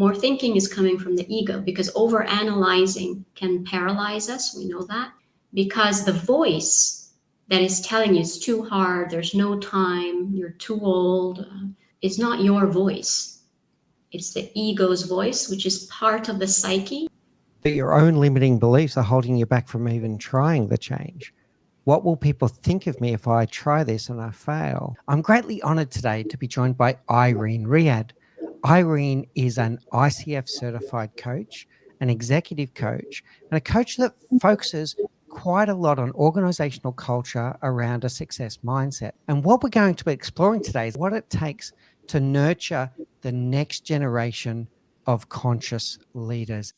More thinking is coming from the ego because overanalyzing can paralyze us. We know that. Because the voice that is telling you it's too hard, there's no time, you're too old, is not your voice. It's the ego's voice, which is part of the psyche. But your own limiting beliefs are holding you back from even trying the change. What will people think of me if I try this and I fail? I'm greatly honored today to be joined by Irene Riyad. Irene is an ICF certified coach, an executive coach, and a coach that focuses quite a lot on organizational culture around a success mindset. And what we're going to be exploring today is what it takes to nurture the next generation of conscious leaders.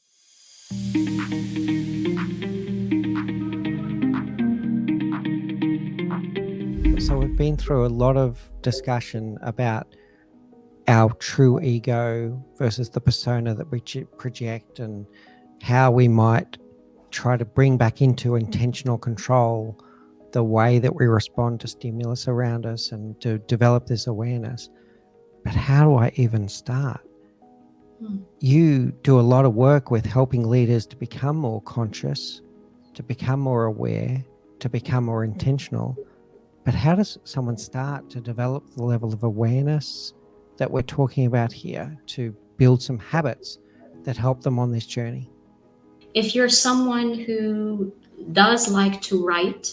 So we've been through a lot of discussion about our true ego versus the persona that we project, and how we might try to bring back into intentional control the way that we respond to stimulus around us and to develop this awareness. But how do I even start? You do a lot of work with helping leaders to become more conscious, to become more aware, to become more intentional. But how does someone start to develop the level of awareness that we're talking about here to build some habits that help them on this journey? If you're someone who does like to write,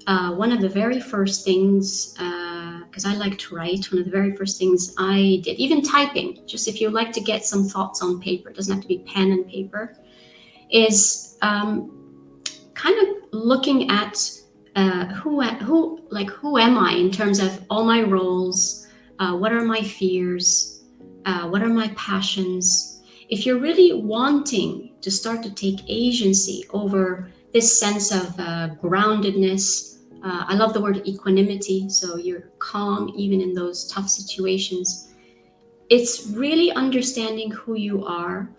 one of the very first things, because I like to write, one of the very first things I did, even typing, just if you like to get some thoughts on paper, it doesn't have to be pen and paper, is kind of looking at who am I in terms of all my roles, what are my fears, what are my passions. If you're really wanting to start to take agency over this sense of groundedness, I love the word equanimity, so you're calm even in those tough situations. It's really understanding who you are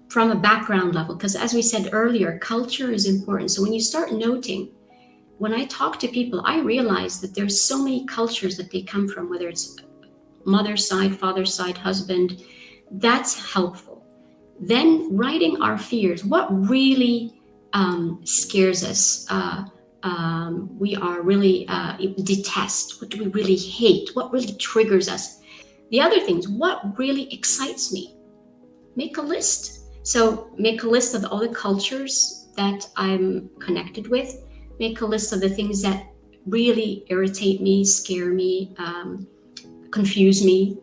from a background level, because as we said earlier, culture is important. So when you start noting, when I talk to people, I realize that there's so many cultures that they come from, whether it's mother's side, father's side, husband. That's helpful. Then writing our fears, what really scares us, we are really detest, what do we really hate, what really triggers us. The other things, what really excites me. Make a list. So make a list of all the cultures that I'm connected with. Make a list of the things that really irritate me, scare me, confuse me.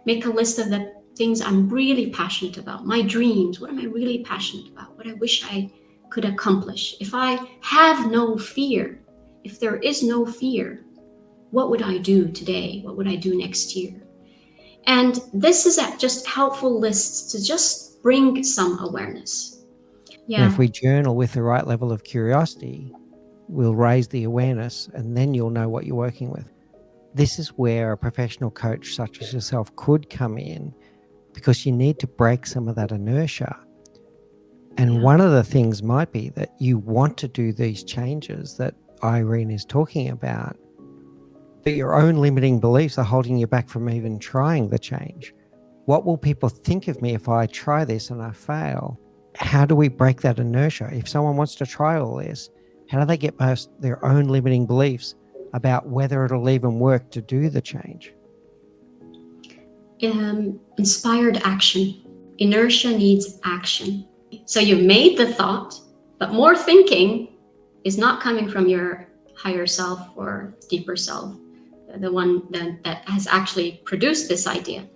Make a list of the things I'm really passionate about, my dreams. What am I really passionate about? What I wish I could accomplish. If I have no fear, if there is no fear, what would I do today? What would I do next year? And this is just helpful lists to just bring some awareness. Yeah. And if we journal with the right level of curiosity, we'll raise the awareness, and then you'll know what you're working with. This is where a professional coach such as yourself could come in, because you need to break some of that inertia. And one of the things might be that you want to do these changes that Irene is talking about, but your own limiting beliefs are holding you back from even trying the change. What will people think of me if I try this and I fail? How do we break that inertia? If someone wants to try all this, how do they get past their own limiting beliefs about whether it'll even work to do the change? Inspired action. Inertia needs action. So you've made the thought, but more thinking is not coming from your higher self or deeper self, the one that has actually produced this idea.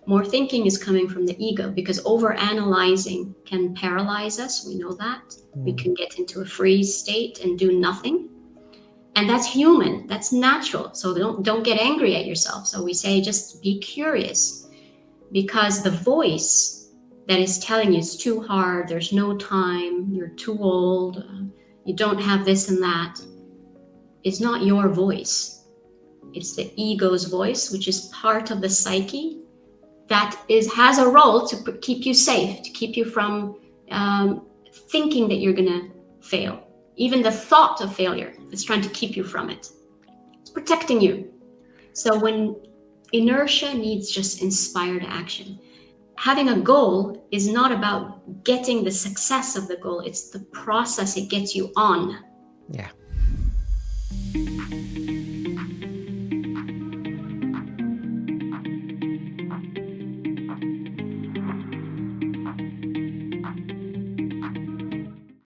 More thinking is coming from the ego, because overanalyzing can paralyze us. We know that. We can get into a freeze state and do nothing. And that's human. That's natural. So don't get angry at yourself. So we say just be curious, because the voice that is telling you it's too hard, there's no time, you're too old, you don't have this and that, is not your voice. It's the ego's voice, which is part of the psyche that has a role to keep you safe, to keep you from thinking that you're going to fail. Even the thought of failure is trying to keep you from it. It's protecting you. So when inertia needs just inspired action. having a goal is not about getting the success of the goal, it's the process it gets you on. Yeah.